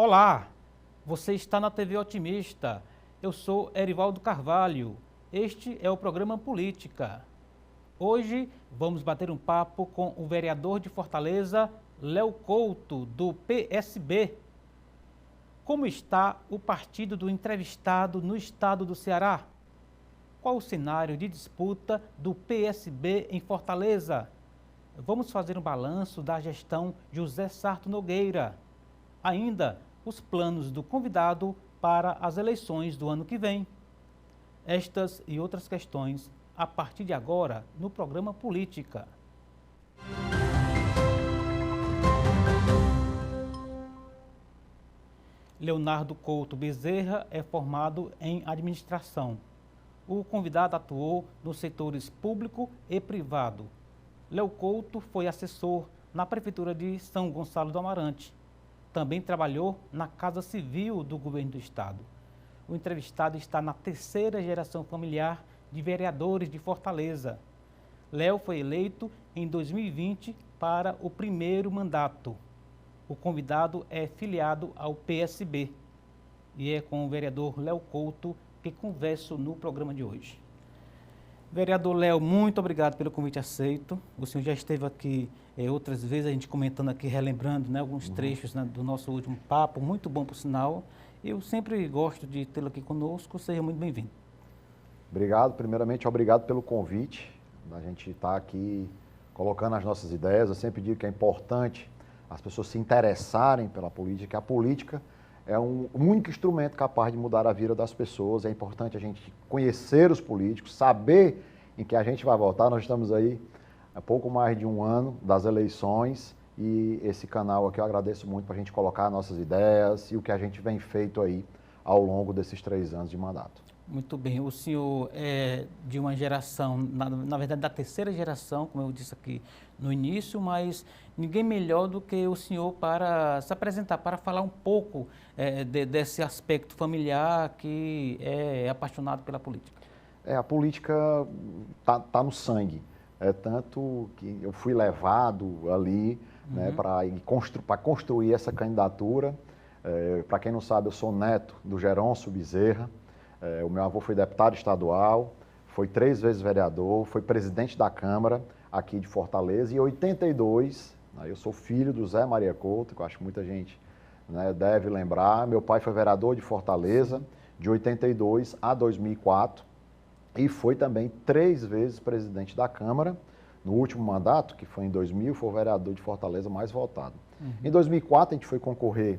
Olá, você está na TV Otimista. Eu sou Erivaldo Carvalho. Este é o programa Política. Hoje vamos bater um papo com o vereador de Fortaleza, Léo Couto, do PSB. Como está o partido do entrevistado no estado do Ceará? Qual o cenário de disputa do PSB em Fortaleza? Vamos fazer um balanço da gestão José Sarto Nogueira. Ainda os planos do convidado para as eleições do ano que vem. Estas e outras questões a partir de agora no programa Política. Leonardo Couto Bezerra é formado em administração. O convidado atuou nos setores público e privado. Léo Couto foi assessor na Prefeitura de São Gonçalo do Amarante. Também trabalhou na Casa Civil do Governo do Estado. O entrevistado está na terceira geração familiar de vereadores de Fortaleza. Léo foi eleito em 2020 para o primeiro mandato. O convidado é filiado ao PSB. E é com o vereador Léo Couto que converso no programa de hoje. Vereador Léo, muito obrigado pelo convite aceito. O senhor já esteve aqui outras vezes, a gente comentando aqui, relembrando, né, alguns trechos, né, do nosso último papo, muito bom por sinal. Eu sempre gosto de tê-lo aqui conosco, seja muito bem-vindo. Obrigado, primeiramente obrigado pelo convite, a gente está aqui colocando as nossas ideias. Eu sempre digo que é importante as pessoas se interessarem pela política, que a política é um único instrumento capaz de mudar a vida das pessoas. É importante a gente conhecer os políticos, saber em que a gente vai votar. Nós estamos aí há pouco mais de um ano das eleições e esse canal aqui eu agradeço muito para a gente colocar nossas ideias e o que a gente vem feito aí ao longo desses 3 anos de mandato. Muito bem, o senhor é de uma geração, na verdade da terceira geração, como eu disse aqui no início, mas ninguém melhor do que o senhor para se apresentar, para falar um pouco desse aspecto familiar que é apaixonado pela política. A política tá no sangue, tanto que eu fui levado ali, né, para construir essa candidatura. Para quem não sabe, eu sou neto do Geroncio Bezerra. O meu avô foi deputado estadual, foi 3 vezes vereador, foi presidente da Câmara aqui de Fortaleza. E em 82, eu sou filho do Zé Maria Couto, que eu acho que muita gente, né, deve lembrar. Meu pai foi vereador de Fortaleza de 82 a 2004 e foi também 3 vezes presidente da Câmara. No último mandato, que foi em 2000, foi o vereador de Fortaleza mais votado. Em 2004, a gente foi concorrer,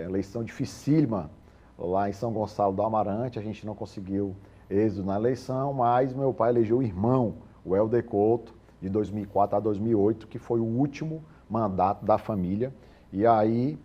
eleição dificílima, lá em São Gonçalo do Amarante. A gente não conseguiu êxito na eleição, mas meu pai elegeu o irmão, o Helder Couto, de 2004 a 2008, que foi o último mandato da família. E aí,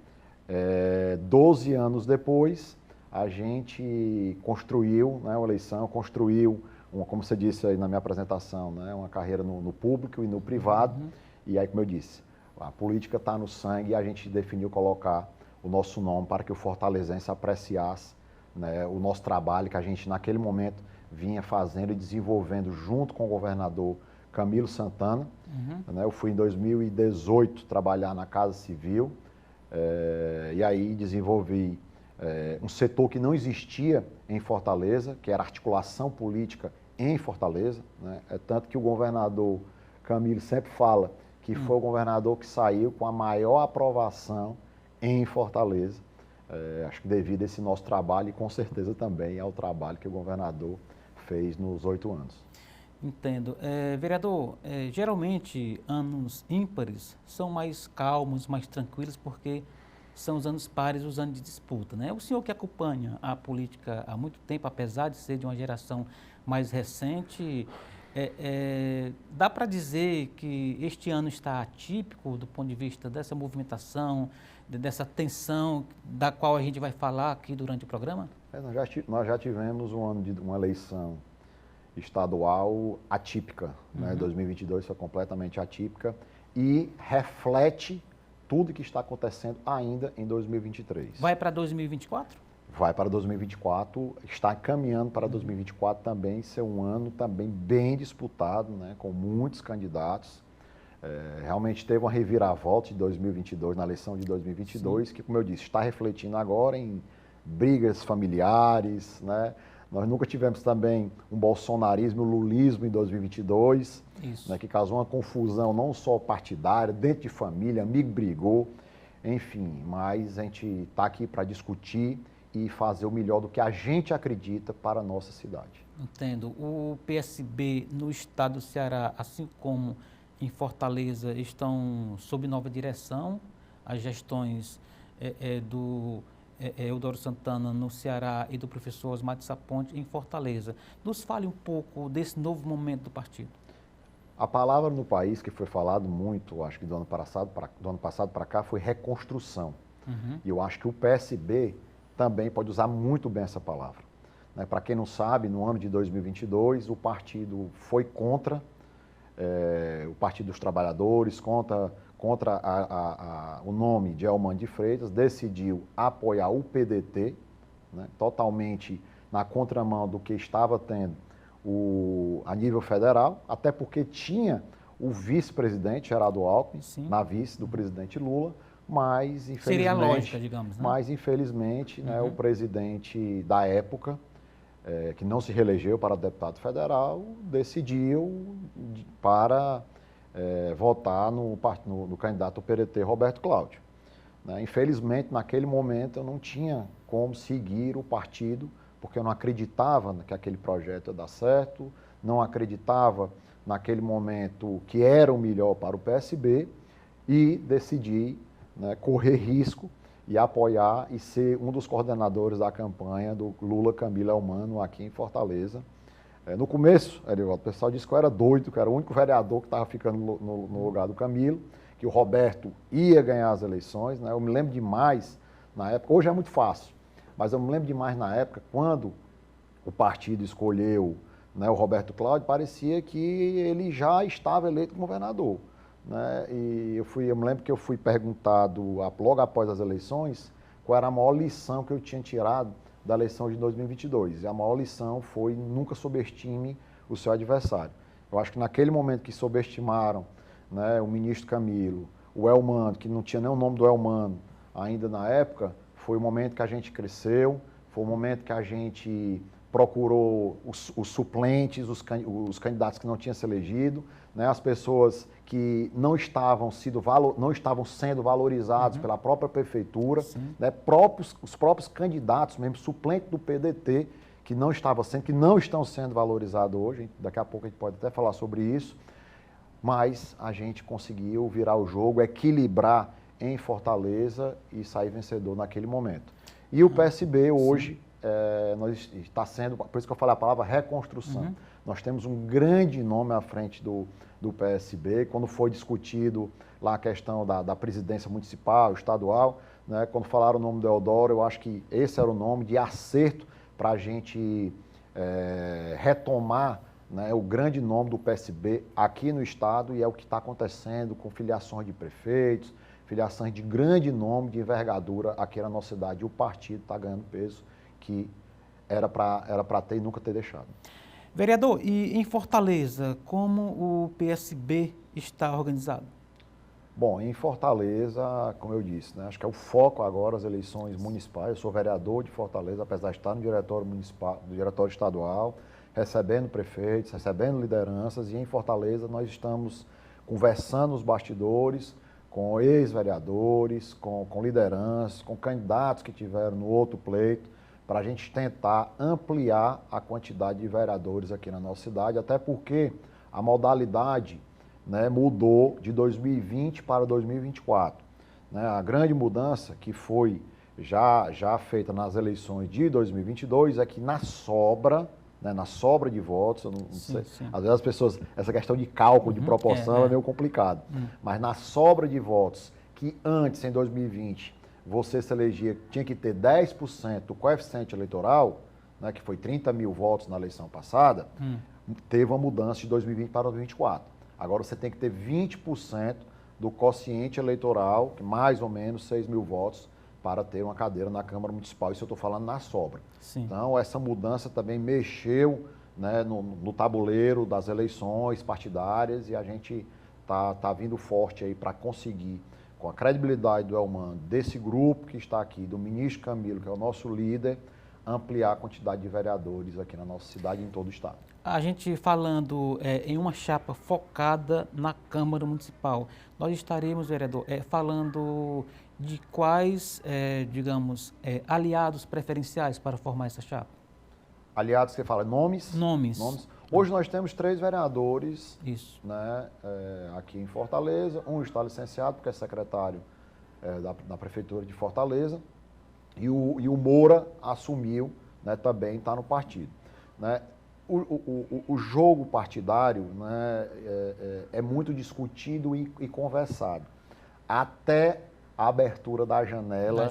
12 anos depois, a gente construiu, né, uma eleição, construiu, como você disse aí na minha apresentação, né, uma carreira no público e no privado. E aí, como eu disse, a política está no sangue e a gente definiu colocar o nosso nome para que o fortalezense apreciasse, né, o nosso trabalho que a gente naquele momento vinha fazendo e desenvolvendo junto com o governador Camilo Santana. Né, eu fui em 2018 trabalhar na Casa Civil e aí desenvolvi um setor que não existia em Fortaleza, que era articulação política em Fortaleza, né? Tanto que o governador Camilo sempre fala que foi o governador que saiu com a maior aprovação em Fortaleza, acho que devido a esse nosso trabalho e com certeza também ao trabalho que o governador fez nos 8 anos. Entendo. Vereador, geralmente anos ímpares são mais calmos, mais tranquilos, porque são os anos pares, os anos de disputa, né? O senhor que acompanha a política há muito tempo, apesar de ser de uma geração mais recente, dá para dizer que este ano está atípico do ponto de vista dessa movimentação, dessa tensão da qual a gente vai falar aqui durante o programa? Nós já tivemos um ano de uma eleição estadual atípica, né? 2022 foi completamente atípica e reflete tudo que está acontecendo ainda em 2023. Vai para 2024? Vai para 2024, está caminhando para 2024 também ser um ano também bem disputado, né, com muitos candidatos. Realmente teve uma reviravolta de 2022, na eleição de 2022, Sim. que, como eu disse, está refletindo agora em brigas familiares, né? Nós nunca tivemos também um bolsonarismo e um lulismo em 2022, né, que causou uma confusão não só partidária, dentro de família, amigo brigou, enfim, mas a gente está aqui para discutir e fazer o melhor do que a gente acredita para a nossa cidade. Entendo. O PSB no estado do Ceará, assim como em Fortaleza, estão sob nova direção. As gestões do Eudoro Santana no Ceará e do professor Osmar de Saponte em Fortaleza. Nos fale um pouco desse novo momento do partido. A palavra no país que foi falado muito, acho que do ano passado para cá, foi reconstrução. Uhum. E eu acho que o PSB também pode usar muito bem essa palavra. Né? Para quem não sabe, no ano de 2022, o partido foi contra o Partido dos Trabalhadores, contra o nome de Elman de Freitas, decidiu apoiar o PDT, né? Totalmente na contramão do que estava tendo a nível federal, até porque tinha o vice-presidente Geraldo Alckmin, Sim. na vice do presidente Lula, mas infelizmente, seria a lógica, digamos, né? Mas infelizmente, né, o presidente da época, que não se reelegeu para deputado federal, decidiu para votar no candidato ao PDT, Roberto Cláudio. Né? Infelizmente, naquele momento, eu não tinha como seguir o partido, porque eu não acreditava que aquele projeto ia dar certo, não acreditava naquele momento que era o melhor para o PSB e decidi, né, correr risco e apoiar e ser um dos coordenadores da campanha do Lula Camilo Elmano aqui em Fortaleza. No começo, Erivaldo, o pessoal disse que eu era doido, que eu era o único vereador que estava ficando no lugar do Camilo, que o Roberto ia ganhar as eleições, né? Eu me lembro demais na época, hoje é muito fácil, mas eu me lembro demais na época, quando o partido escolheu, né, o Roberto Cláudio, parecia que ele já estava eleito governador. Né? E eu me lembro que eu fui perguntado, logo após as eleições, qual era a maior lição que eu tinha tirado da eleição de 2022. E a maior lição foi: nunca subestime o seu adversário. Eu acho que naquele momento que subestimaram, né, o ministro Camilo, o Elmano, que não tinha nem o nome do Elmano ainda na época, foi o momento que a gente cresceu, foi o momento que a gente procurou os suplentes, os candidatos que não tinham se elegido, né, as pessoas que não estavam sendo valorizados pela própria prefeitura, né, os próprios candidatos, mesmo suplentes do PDT, que não estão sendo valorizados hoje. Daqui a pouco a gente pode até falar sobre isso, mas a gente conseguiu virar o jogo, equilibrar em Fortaleza e sair vencedor naquele momento. E o PSB hoje está sendo, por isso que eu falei a palavra reconstrução. Nós temos um grande nome à frente do PSB. Quando foi discutido lá a questão da presidência municipal, estadual, né, quando falaram o nome do Eudoro, eu acho que esse era o nome de acerto para a gente retomar, né, o grande nome do PSB aqui no estado, e é o que está acontecendo com filiações de prefeitos, filiações de grande nome, de envergadura aqui na nossa cidade. E o partido está ganhando peso que era para ter e nunca ter deixado. Vereador, e em Fortaleza, como o PSB está organizado? Bom, em Fortaleza, como eu disse, né, acho que é o foco agora as eleições municipais. Eu sou vereador de Fortaleza, apesar de estar no diretório municipal, do diretório estadual, recebendo prefeitos, recebendo lideranças, e em Fortaleza nós estamos conversando nos bastidores com ex-vereadores, com lideranças, com candidatos que tiveram no outro pleito, para a gente tentar ampliar a quantidade de vereadores aqui na nossa cidade, até porque a modalidade, né, mudou de 2020 para 2024. Né? A grande mudança que foi já feita nas eleições de 2022 é que na sobra de votos, eu não sei, às vezes as pessoas, essa questão de cálculo, de proporção é meio complicado, mas na sobra de votos, que antes, em 2020, você se elegia, tinha que ter 10% do coeficiente eleitoral, né, que foi 30 mil votos na eleição passada, teve uma mudança de 2020 para 2024. Agora você tem que ter 20% do quociente eleitoral, que mais ou menos 6 mil votos, para ter uma cadeira na Câmara Municipal. Isso eu estou falando na sobra. Sim. Então, essa mudança também mexeu, né, no tabuleiro das eleições partidárias, e a gente tá vindo forte aí para conseguir, com a credibilidade do Elmano, desse grupo que está aqui, do ministro Camilo, que é o nosso líder, ampliar a quantidade de vereadores aqui na nossa cidade e em todo o estado. A gente falando em uma chapa focada na Câmara Municipal, nós estaremos, vereador, falando de quais, digamos, aliados preferenciais para formar essa chapa? Aliados, você fala nomes? Nomes. Hoje nós temos 3 vereadores. Isso. Né, aqui em Fortaleza. Um está licenciado, porque é secretário da Prefeitura de Fortaleza. E o Moura assumiu, né, também está no partido. Né? O jogo partidário, né, é muito discutido e conversado. Até a abertura da janela,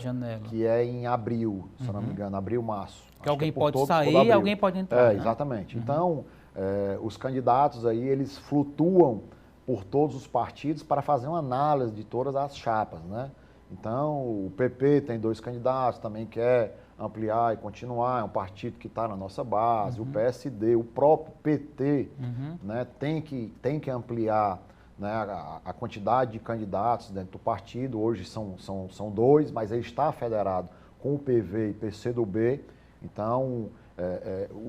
que é em abril, se eu não me engano, abril, março. Que alguém pode sair e alguém pode entrar. Exatamente. Então, os candidatos aí, eles flutuam por todos os partidos para fazer uma análise de todas as chapas, né? Então, o PP tem 2 candidatos, também quer ampliar e continuar, é um partido que está na nossa base, o PSD, o próprio PT, né, tem que ampliar, né, a quantidade de candidatos dentro do partido. Hoje são 2, mas ele está federado com o PV e PCdoB. Então,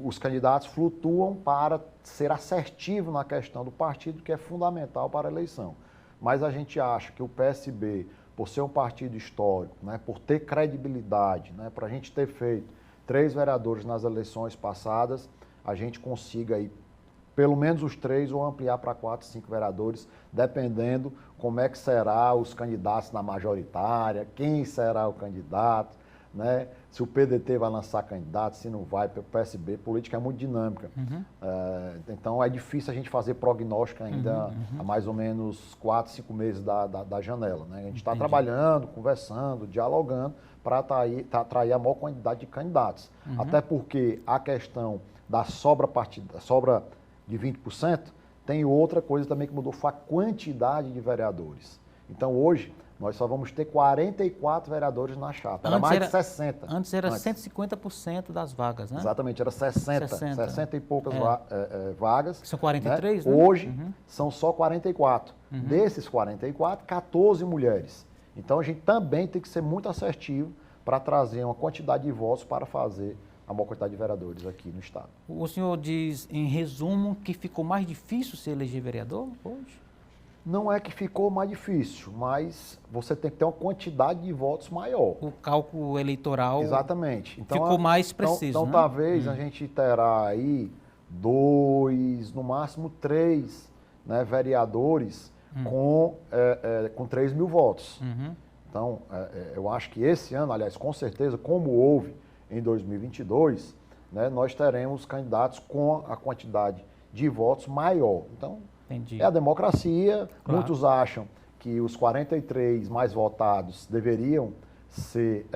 os candidatos flutuam para ser assertivo na questão do partido, que é fundamental para a eleição. Mas a gente acha que o PSB, por ser um partido histórico, né, por ter credibilidade, né, para a gente ter feito 3 vereadores nas eleições passadas, a gente consiga aí pelo menos os 3 ou ampliar para 4, 5 vereadores, dependendo como é que será os candidatos na majoritária, quem será o candidato, né? Se o PDT vai lançar candidato, se não vai, o PSB, política é muito dinâmica. Então é difícil a gente fazer prognóstico ainda há mais ou menos 4, 5 meses da janela. Né? A gente está trabalhando, conversando, dialogando para atrair a maior quantidade de candidatos. Até porque a questão da sobra de 20%, tem outra coisa também que mudou, foi a quantidade de vereadores. Então hoje nós só vamos ter 44 vereadores na chapa, era mais de 60. Antes era 150% das vagas, né? Exatamente, era 60 e poucas vagas. São 43, né? Hoje são só 44. Desses 44, 14 mulheres. Então a gente também tem que ser muito assertivo para trazer uma quantidade de votos para fazer a maior quantidade de vereadores aqui no estado. O senhor diz, em resumo, que ficou mais difícil se eleger vereador hoje? Não é que ficou mais difícil, mas você tem que ter uma quantidade de votos maior. O cálculo eleitoral exatamente. Então, ficou mais preciso, então né? Talvez a gente terá aí 2, no máximo 3, né, vereadores com 3 mil votos. Então, eu acho que esse ano, aliás, com certeza, como houve em 2022, né, nós teremos candidatos com a quantidade de votos maior. Então, entendi. É a democracia. Claro. Muitos acham que os 43 mais votados deveriam ser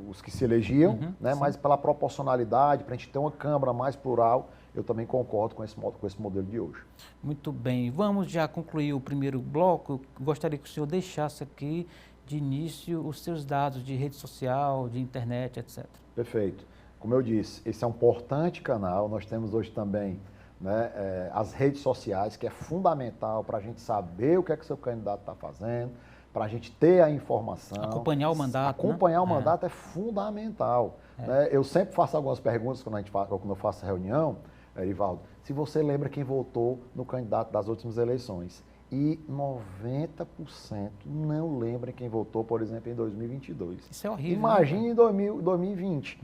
os que se elegiam, né? Mas pela proporcionalidade, para a gente ter uma Câmara mais plural, eu também concordo com esse modelo de hoje. Muito bem. Vamos já concluir o primeiro bloco. Eu gostaria que o senhor deixasse aqui de início os seus dados de rede social, de internet, etc. Perfeito. Como eu disse, esse é um importante canal. Nós temos hoje também, né, as redes sociais, que é fundamental para a gente saber o que é que o seu candidato está fazendo, para a gente ter a informação. Acompanhar o mandato. Acompanhar o mandato é fundamental. Né? Eu sempre faço algumas perguntas quando eu faço reunião, Ivaldo, se você lembra quem votou no candidato das últimas eleições. E 90% não lembra quem votou, por exemplo, em 2022. Isso é horrível. Imagine em 2020.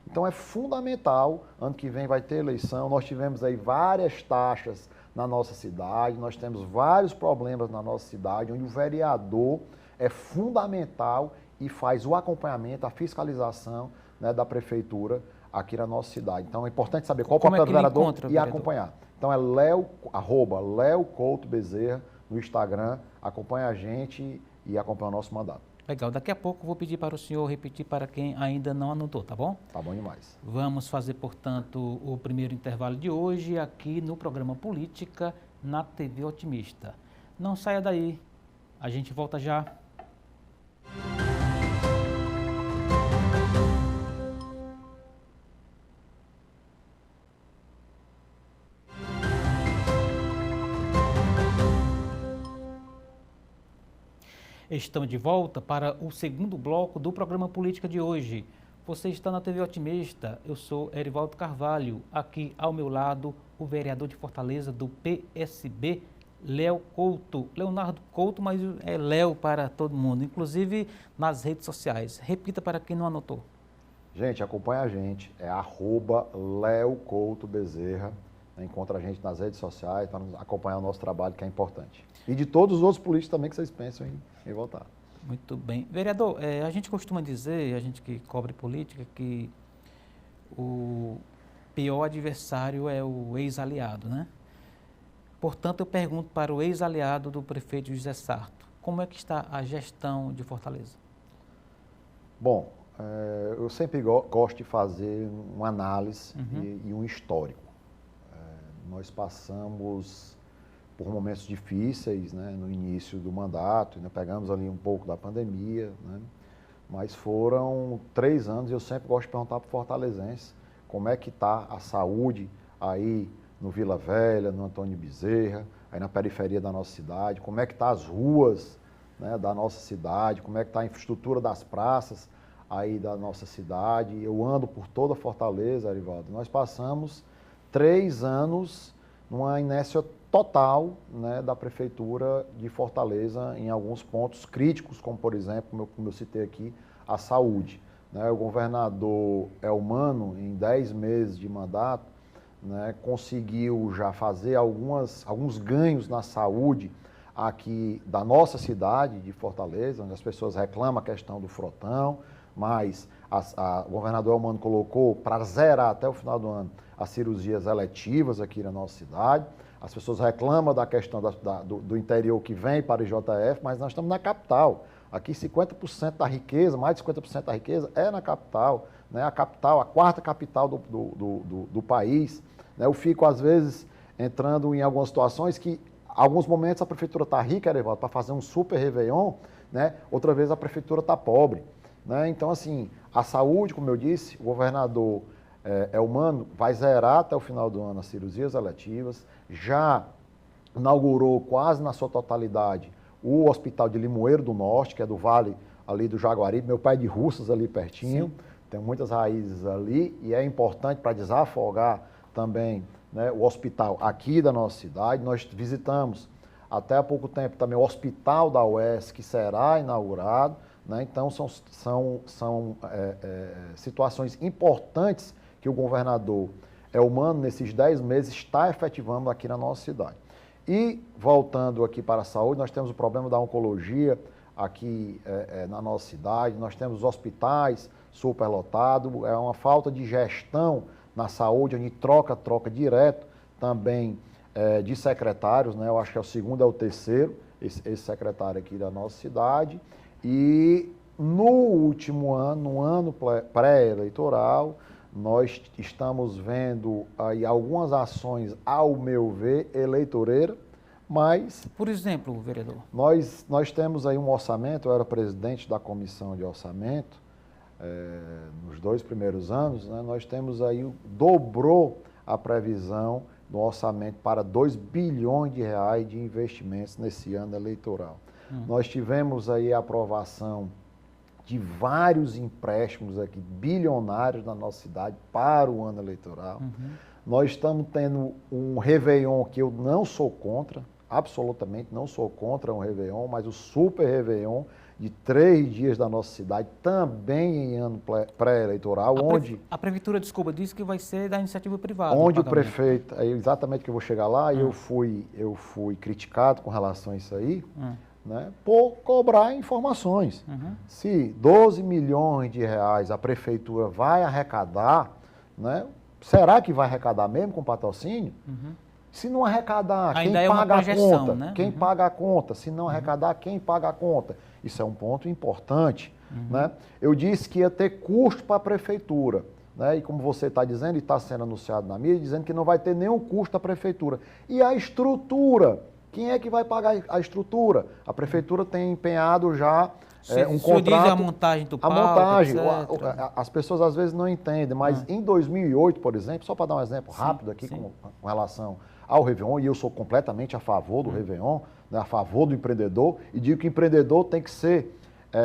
Então é fundamental, ano que vem vai ter eleição, nós tivemos aí várias taxas na nossa cidade, nós temos vários problemas na nossa cidade, onde o vereador é fundamental e faz o acompanhamento, a fiscalização, né, da prefeitura aqui na nossa cidade. Então é importante saber qual o papel do vereador e acompanhar. Então é Leo Couto Bezerra no Instagram, acompanha a gente e acompanha o nosso mandato. Legal, daqui a pouco eu vou pedir para o senhor repetir para quem ainda não anotou, tá bom? Tá bom demais. Vamos fazer, portanto, o primeiro intervalo de hoje aqui no programa Política na TV Otimista. Não saia daí, a gente volta já. Estamos de volta para o segundo bloco do programa Política de hoje. Você está na TV Otimista, eu sou Erivaldo Carvalho, aqui ao meu lado o vereador de Fortaleza do PSB, Léo Couto. Leonardo Couto, mas é Léo para todo mundo, inclusive nas redes sociais. Repita para quem não anotou. Gente, acompanha a gente, é @LeoCoutoBezerra. Encontra a gente nas redes sociais para acompanhar o nosso trabalho, que é importante. E de todos os outros políticos também que vocês pensam em votar. Muito bem. Vereador, a gente costuma dizer, a gente que cobre política, que o pior adversário é o ex-aliado, né? Portanto, eu pergunto para o ex-aliado do prefeito José Sarto, como é que está a gestão de Fortaleza? Bom, eu sempre gosto de fazer uma análise e um histórico. Nós passamos por momentos difíceis, né, no início do mandato, né, pegamos ali um pouco da pandemia, né, mas foram 3 anos e eu sempre gosto de perguntar para o fortalezense como é que está a saúde aí no Vila Velha, no Antônio Bezerra, aí na periferia da nossa cidade, como é que estão as ruas, né, da nossa cidade, como é que está a infraestrutura das praças aí da nossa cidade. Eu ando por toda Fortaleza, Erivaldo. Nós passamos 3 anos numa inércia total, né, da Prefeitura de Fortaleza em alguns pontos críticos, como por exemplo, como eu citei aqui, a saúde. Né? O governador Elmano, em 10 meses de mandato, né, conseguiu já fazer alguns ganhos na saúde aqui da nossa cidade de Fortaleza, onde as pessoas reclamam a questão do frotão, mas o governador Elmano colocou para zerar até o final do ano as cirurgias eletivas aqui na nossa cidade. As pessoas reclamam da questão do interior que vem para o IJF, mas nós estamos na capital. Aqui 50% da riqueza, mais de 50% da riqueza é na capital, né? A capital, a 4ª capital do país. Né? Eu fico, às vezes, entrando em algumas situações que, alguns momentos, a prefeitura está rica, Erivaldo, para fazer um super réveillon, né? Outra vez a prefeitura está pobre. Né? Então, assim, a saúde, como eu disse, o governador Elmano vai zerar até o final do ano as cirurgias eletivas, já inaugurou quase na sua totalidade o Hospital de Limoeiro do Norte, que é do Vale ali do Jaguaribe, meu pai é de Russas ali pertinho. Sim. Tem muitas raízes ali e é importante para desafogar também, né, o hospital aqui da nossa cidade. Nós visitamos até há pouco tempo também o Hospital da UES, que será inaugurado. Né? Então, são situações importantes que o governador Elmano, nesses 10 meses, está efetivando aqui na nossa cidade. E, voltando aqui para a saúde, nós temos o problema da oncologia aqui na nossa cidade, nós temos os hospitais superlotados, é uma falta de gestão na saúde, onde troca direto também de secretários, né? Eu acho que é o segundo, é o terceiro, esse secretário aqui da nossa cidade. E no último ano, no ano pré-eleitoral, nós estamos vendo aí algumas ações, ao meu ver, eleitoreira, mas... Por exemplo, vereador? Nós temos aí um orçamento, eu era presidente da comissão de orçamento, nos 2 primeiros anos, né, nós temos aí, dobrou a previsão do orçamento para 2 bilhões de reais de investimentos nesse ano eleitoral. Nós tivemos aí a aprovação de vários empréstimos aqui, bilionários na nossa cidade para o ano eleitoral. Nós estamos tendo um Réveillon que eu não sou contra, absolutamente não sou contra um Réveillon, mas o super Réveillon de 3 dias da nossa cidade, também em ano pré-eleitoral, onde... A prefeitura, desculpa, disse que vai ser da iniciativa privada. Onde o prefeito, é exatamente que eu vou chegar lá, eu fui criticado com relação a isso aí, né, por cobrar informações. Se 12 milhões de reais a prefeitura vai arrecadar, né, será que vai arrecadar mesmo com patrocínio? Se não arrecadar, ainda quem paga a conta? Né? Quem paga a conta? Se não arrecadar, quem paga a conta? Isso é um ponto importante. Né? Eu disse que ia ter custo para a prefeitura. Né? E como você está dizendo, e está sendo anunciado na mídia, dizendo que não vai ter nenhum custo à prefeitura. E a estrutura? Quem é que vai pagar a estrutura? A prefeitura tem empenhado já um contrato... Diz a montagem do palco, a montagem, etc. As pessoas às vezes não entendem, mas em 2008, por exemplo, só para dar um exemplo rápido aqui com relação ao Réveillon, e eu sou completamente a favor do Réveillon, né, a favor do empreendedor, e digo que o empreendedor tem que ser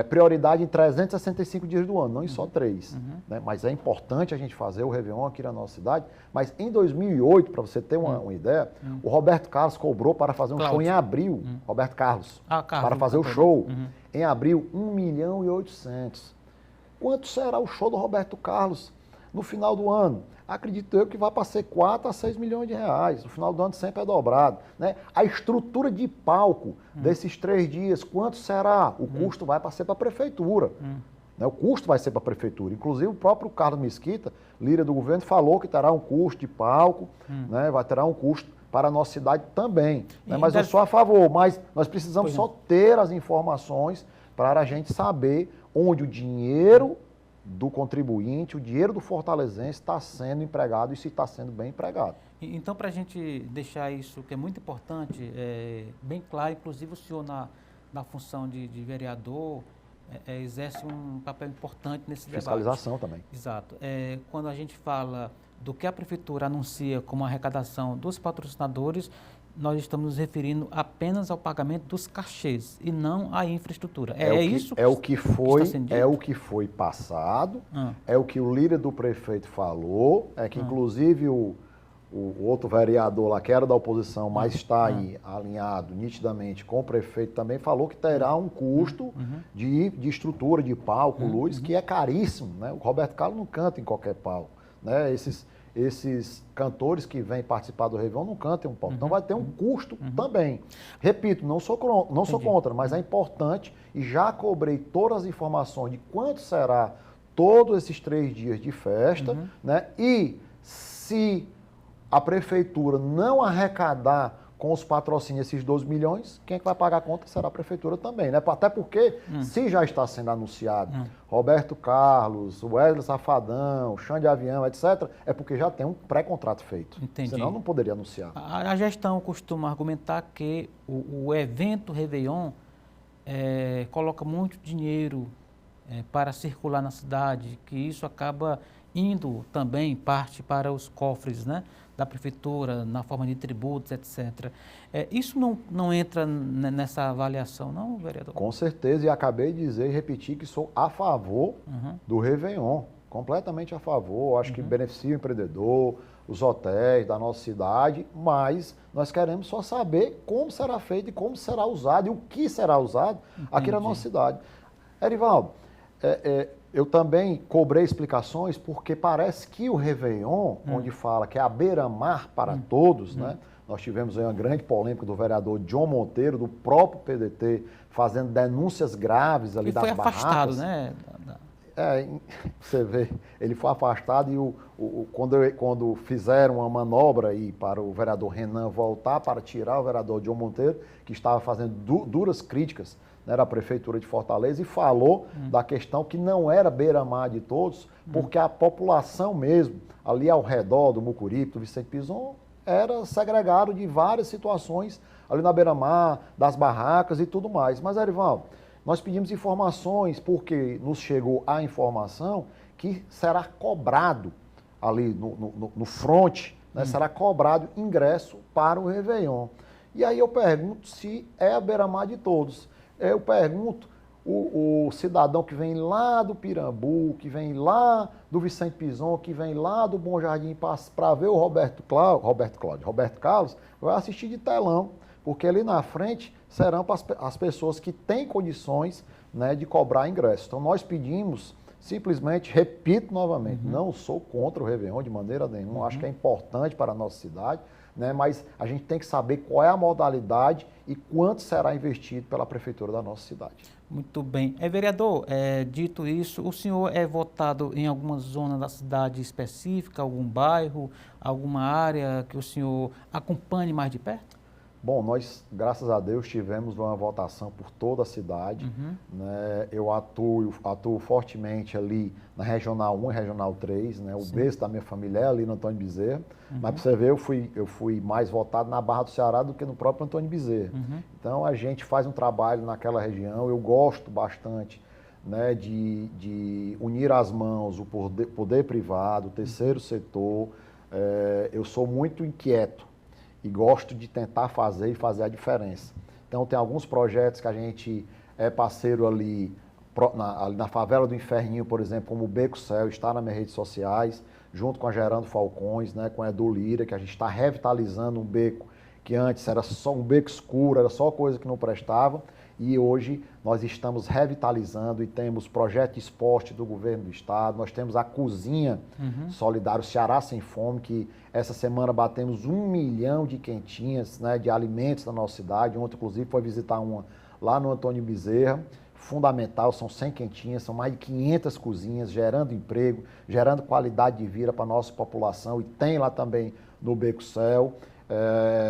prioridade em 365 dias do ano, não em só 3. Né? Mas é importante a gente fazer o Réveillon aqui na nossa cidade. Mas em 2008, para você ter uma ideia, o Roberto Carlos cobrou para fazer um show em abril, Roberto Carlos, para fazer o show em abril, 1.800.000. Quanto será o show do Roberto Carlos no final do ano? Acredito eu que vai para ser 4 a 6 milhões de reais. No final do ano sempre é dobrado. Né? A estrutura de palco desses 3 dias, quanto será? O custo vai ser para a prefeitura. Né? O custo vai ser para a prefeitura. Inclusive o próprio Carlos Mesquita, líder do governo, falou que terá um custo de palco, né? Terá um custo para a nossa cidade também. Né? Mas eu sou a favor, mas nós precisamos só ter as informações para a gente saber onde o dinheiro do contribuinte, o dinheiro do fortalezense está sendo empregado e se está sendo bem empregado. Então, para a gente deixar isso, que é muito importante, bem claro, inclusive o senhor na função de vereador exerce um papel importante nesse debate. Fiscalização também. Exato. Quando a gente fala do que a prefeitura anuncia como arrecadação dos patrocinadores, nós estamos nos referindo apenas ao pagamento dos cachês e não à infraestrutura. Isso? É o que foi passado, é o que o líder do prefeito falou, que inclusive o outro vereador lá, que era da oposição, mas está aí alinhado nitidamente com o prefeito também, falou que terá um custo de estrutura, de palco, luz, que é caríssimo. Né? O Roberto Carlos não canta em qualquer palco. Né? Esses cantores que vêm participar do Réveillon não cantam um palco. Então vai ter um custo também. Repito, não sou contra, mas é importante e já cobrei todas as informações de quanto será todos esses 3 dias de festa, né? E se a prefeitura não arrecadar com os patrocínios esses 12 milhões, quem é que vai pagar a conta será a prefeitura também, né? Até porque, se já está sendo anunciado Roberto Carlos, Wesley Safadão, Xande Avião, etc., é porque já tem um pré-contrato feito. Entendi. Senão não poderia anunciar. A gestão costuma argumentar que o evento Réveillon coloca muito dinheiro para circular na cidade, que isso acaba indo também parte para os cofres, né, da prefeitura, na forma de tributos, etc. Isso não entra nessa avaliação, não, vereador? Com certeza, e acabei de dizer e repetir que sou a favor do Réveillon, completamente a favor. Acho que beneficia o empreendedor, os hotéis da nossa cidade, mas nós queremos só saber como será feito e como será usado e o que será usado aqui na nossa cidade. Erivaldo, eu também cobrei explicações porque parece que o Réveillon, onde fala que é a beira-mar para todos, né? Nós tivemos aí uma grande polêmica do vereador John Monteiro, do próprio PDT, fazendo denúncias graves ali das barracas. Foi afastado, né? Você vê, ele foi afastado e quando fizeram uma manobra aí para o vereador Renan voltar para tirar o vereador John Monteiro, que estava fazendo duras críticas, né, da Prefeitura de Fortaleza, e falou da questão que não era beira-mar de todos, porque a população mesmo, ali ao redor do Mucuripe, do Vicente Pison, era segregado de várias situações ali na beira-mar, das barracas e tudo mais. Mas, Erivaldo, nós pedimos informações porque nos chegou a informação que será cobrado ali no fronte, né, será cobrado ingresso para o Réveillon. E aí eu pergunto se é a beira-mar de todos. Eu pergunto, o cidadão que vem lá do Pirambu, que vem lá do Vicente Pison, que vem lá do Bom Jardim para ver o Roberto Carlos, vai assistir de telão, porque ali na frente serão as pessoas que têm condições, né, de cobrar ingresso. Então nós pedimos, simplesmente, repito novamente, não sou contra o Réveillon de maneira nenhuma, acho que é importante para a nossa cidade, né, mas a gente tem que saber qual é a modalidade e quanto será investido pela prefeitura da nossa cidade. Muito bem. Vereador, dito isso, o senhor é votado em alguma zona da cidade específica, algum bairro, alguma área que o senhor acompanhe mais de perto? Bom, nós, graças a Deus, tivemos uma votação por toda a cidade. Né? Eu atuo fortemente ali na Regional 1 e Regional 3, né? O berço da minha família é ali no Antônio Bezerra. Mas para você ver, eu fui mais votado na Barra do Ceará do que no próprio Antônio Bezerra. Então a gente faz um trabalho naquela região, eu gosto bastante, né, de unir as mãos o poder privado, o terceiro setor. Eu sou muito inquieto e gosto de tentar fazer a diferença. Então tem alguns projetos que a gente é parceiro ali na favela do Inferninho, por exemplo, como o Beco Céu, está nas minhas redes sociais, junto com a Gerando Falcões, né, com a Edu Lira, que a gente está revitalizando um beco que antes era só um beco escuro, era só coisa que não prestava, e hoje nós estamos revitalizando e temos projeto de esporte do governo do estado, nós temos a Cozinha Solidário Ceará Sem Fome, que essa semana batemos 1 milhão de quentinhas, né, de alimentos na nossa cidade. Ontem, inclusive, foi visitar uma lá no Antônio Bezerra, fundamental, são 100 quentinhas, são mais de 500 cozinhas, gerando emprego, gerando qualidade de vida para a nossa população, e tem lá também no Beco Céu.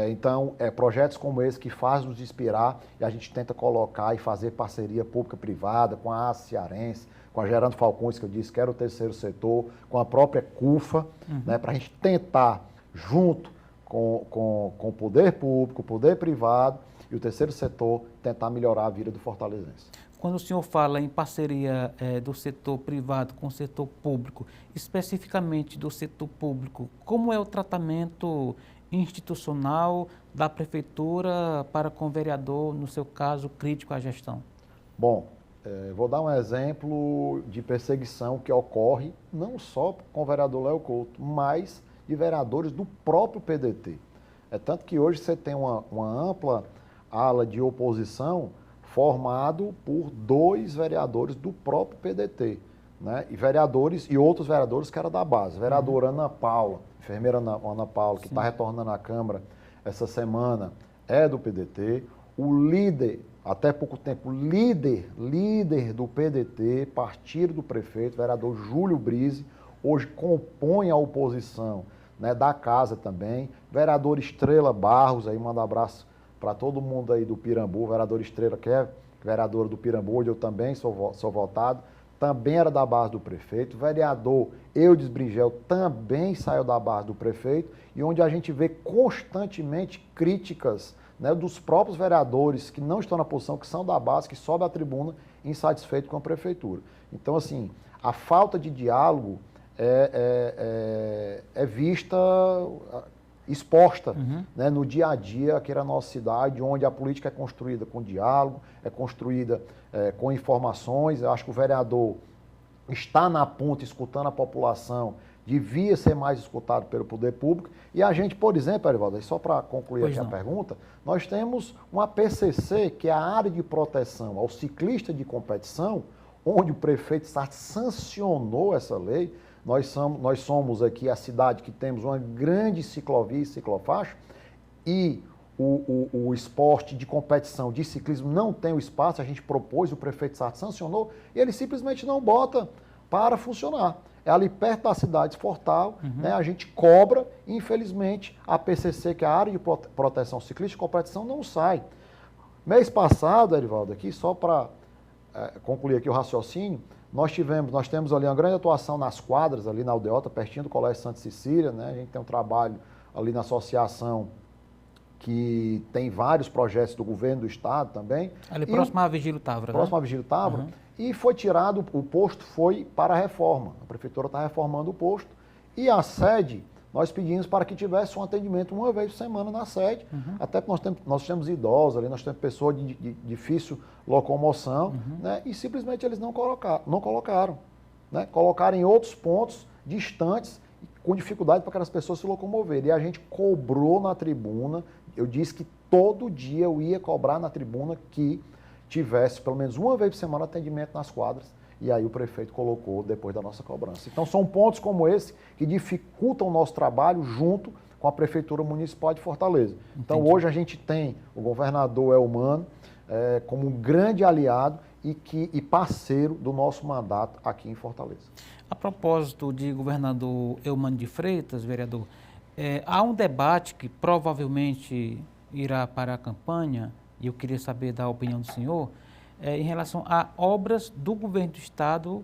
Então, projetos como esse que faz nos inspirar, e a gente tenta colocar e fazer parceria pública-privada com a ACE Cearense, com a Gerando Falcões, que eu disse que era o terceiro setor, com a própria CUFA, né, para a gente tentar, junto com o poder público, o poder privado e o terceiro setor, tentar melhorar a vida do fortalezense. Quando o senhor fala em parceria do setor privado com o setor público, especificamente do setor público, como é o tratamento institucional da prefeitura para com o vereador, no seu caso, crítico à gestão? Bom, vou dar um exemplo de perseguição que ocorre não só com o vereador Léo Couto, mas de vereadores do próprio PDT. É tanto que hoje você tem uma ampla ala de oposição formado por 2 vereadores do próprio PDT, né? E outros vereadores que eram da base. Vereadora Ana Paula, enfermeira Ana Paula, que está retornando à Câmara essa semana, é do PDT. O líder, até pouco tempo, líder do PDT, partido do prefeito, vereador Júlio Brise, hoje compõe a oposição, né, da casa também. Vereador Estrela Barros, aí manda abraço para todo mundo aí do Pirambu, vereador Estrela, que é vereador do Pirambu, onde eu também sou votado, também era da base do prefeito. Vereador Eudes Brigel também saiu da base do prefeito, e onde a gente vê constantemente críticas, né, dos próprios vereadores que não estão na posição, que são da base, que sobem à tribuna insatisfeitos com a prefeitura. Então, assim, a falta de diálogo é vista, exposta, né, no dia a dia aqui na nossa cidade, onde a política é construída com diálogo, é construída com informações. Eu acho que o vereador está na ponta, escutando a população, devia ser mais escutado pelo poder público. E a gente, por exemplo, Erivaldo, só para concluir aqui a pergunta, nós temos uma PCC, que é a área de proteção ao ciclista de competição, onde o prefeito Sarto sancionou essa lei. Nós somos aqui a cidade que temos uma grande ciclovia e ciclofaixa, e o esporte de competição de ciclismo não tem o espaço. A gente propôs, o prefeito Sarto sancionou, e ele simplesmente não bota para funcionar. É ali perto da cidade de Fortal, né, a gente cobra, e infelizmente a PCC, que é a área de proteção ciclista de competição, não sai. Mês passado, Erivaldo, aqui só para concluir aqui o raciocínio, nós temos ali uma grande atuação nas quadras, ali na Aldeota, pertinho do Colégio Santa Cecília, né? A gente tem um trabalho ali na associação que tem vários projetos do governo do estado também. Ali próximo à Vigílio Távora, né? Próximo à Vigílio Távora. E foi tirado, o posto foi para a reforma. A prefeitura está reformando o posto. E a sede, nós pedimos para que tivesse um atendimento uma vez por semana na sede, até porque nós temos idosos ali, nós temos pessoas de difícil locomoção, né? E simplesmente eles não colocaram, né? Colocaram em outros pontos distantes, com dificuldade para aquelas pessoas se locomoverem. E a gente cobrou na tribuna, eu disse que todo dia eu ia cobrar na tribuna que tivesse pelo menos uma vez por semana atendimento nas quadras. E aí o prefeito colocou depois da nossa cobrança. Então são pontos como esse que dificultam o nosso trabalho junto com a Prefeitura Municipal de Fortaleza. Então hoje a gente tem o governador Elmano como um grande aliado e parceiro do nosso mandato aqui em Fortaleza. A propósito de governador Eumano de Freitas, vereador, há um debate que provavelmente irá para a campanha, e eu queria saber da opinião do senhor, em relação a obras do governo do estado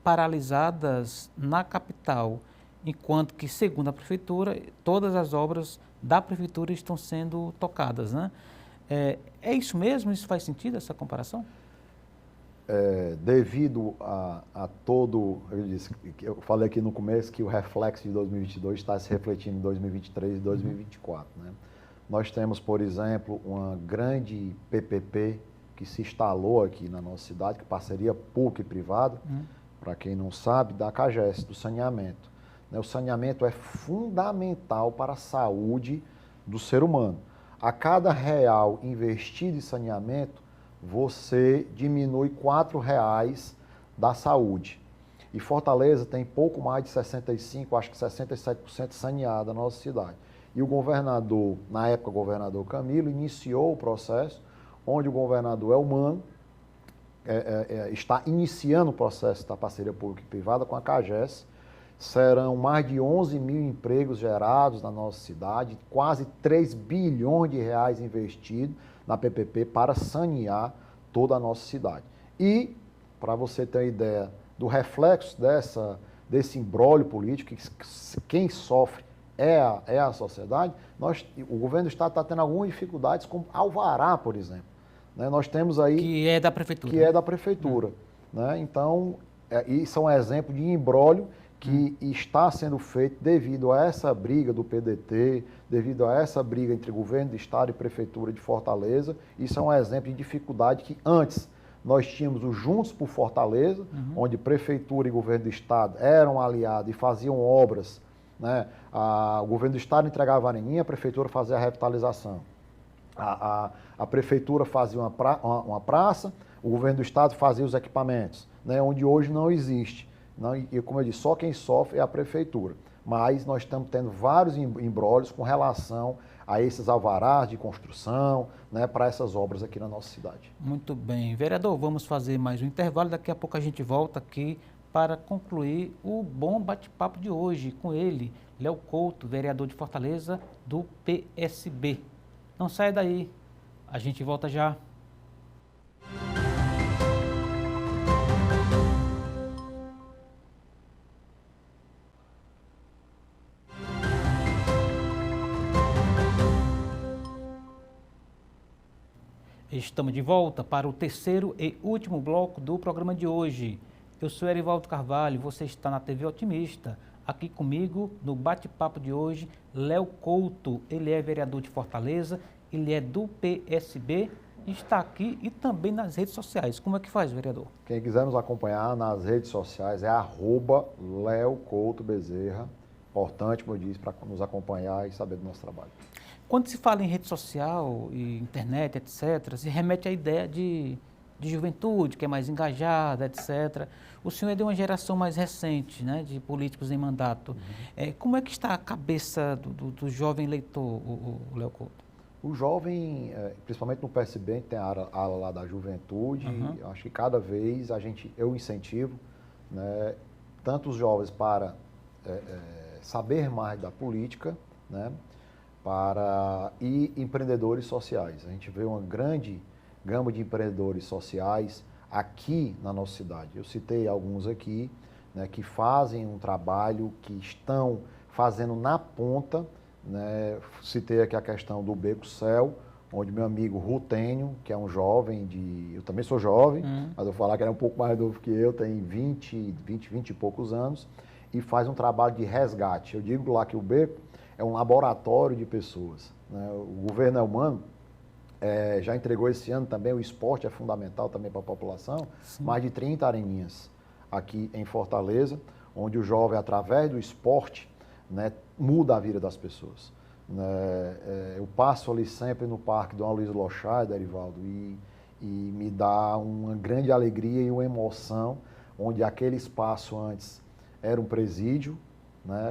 paralisadas na capital, enquanto que, segundo a prefeitura, todas as obras da prefeitura estão sendo tocadas, né? É isso mesmo? Isso faz sentido, essa comparação? Devido a todo, eu falei aqui no começo que o reflexo de 2022 está se refletindo em 2023 e 2024, né? Nós temos, por exemplo, uma grande PPP que se instalou aqui na nossa cidade, que é parceria pública e privada, para quem não sabe, da CAGES, do saneamento. O saneamento é fundamental para a saúde do ser humano. A cada real investido em saneamento, você diminui R$ 4 da saúde. E Fortaleza tem pouco mais de 65%, acho que 67% saneada na nossa cidade. E o governador, na época o governador Camilo, iniciou o processo, onde o governador Elmano está iniciando o processo da parceria pública e privada com a CAGES. Serão mais de 11 mil empregos gerados na nossa cidade, quase 3 bilhões de reais investidos na PPP para sanear toda a nossa cidade. E, para você ter uma ideia do reflexo desse imbróglio político, que quem sofre é a sociedade, o governo do Estado está tendo algumas dificuldades, como alvará, por exemplo. Nós temos aí... Que é da Prefeitura. Que é da Prefeitura. Então, isso é um exemplo de imbróglio que está sendo feito devido a essa briga do PDT, devido a essa briga entre governo do Estado e Prefeitura de Fortaleza. Isso é um exemplo de dificuldade que antes nós tínhamos o Juntos por Fortaleza, onde Prefeitura e Governo do Estado eram aliados e faziam obras. O Governo do Estado entregava a areninha, a Prefeitura fazia a revitalização. A Prefeitura fazia uma praça, o Governo do Estado fazia os equipamentos, onde hoje não existe. E como eu disse, só quem sofre é a Prefeitura. Mas nós estamos tendo vários imbróglios com relação a esses alvarás de construção, para essas obras aqui na nossa cidade. Muito bem. Vereador, vamos fazer mais um intervalo. Daqui a pouco a gente volta aqui para concluir o bom bate-papo de hoje com ele, Léo Couto, vereador de Fortaleza, do PSB. Não saia daí, a gente volta já. Estamos de volta para o terceiro e último bloco do programa de hoje. Eu sou Erivaldo Carvalho, você está na TV Otimista. Aqui comigo, no bate-papo de hoje, Léo Couto. Ele é vereador de Fortaleza, ele é do PSB, está aqui e também nas redes sociais. Como é que faz, vereador? Quem quiser nos acompanhar nas redes sociais é @LeoCoutoBezerra. Importante, como eu disse, para nos acompanhar e saber do nosso trabalho. Quando se fala em rede social, e internet, etc., se remete à ideia de juventude, que é mais engajada, etc. O senhor é de uma geração mais recente, de políticos em mandato. Como é que está a cabeça do jovem eleitor, o Léo Couto? O jovem, principalmente no PSB, tem a ala lá da juventude. Acho que cada vez eu incentivo, tanto os jovens para saber mais da política, e empreendedores sociais. A gente vê uma grande gama de empreendedores sociais aqui na nossa cidade. Eu citei alguns aqui, que fazem um trabalho, que estão fazendo na ponta. Citei aqui a questão do Beco Céu, onde meu amigo Rutênio, que é um jovem eu também sou jovem, mas eu vou falar que ele é um pouco mais novo que eu, tem 20 e poucos anos, e faz um trabalho de resgate. Eu digo lá que o Beco é um laboratório de pessoas. O governo Elmano já entregou esse ano também, o esporte é fundamental também para a população, mais de 30 areninhas aqui em Fortaleza, onde o jovem, através do esporte, muda a vida das pessoas. Eu passo ali sempre no Parque Dom Aloysio Lochade, Erivaldo, e me dá uma grande alegria e uma emoção, onde aquele espaço antes era um presídio,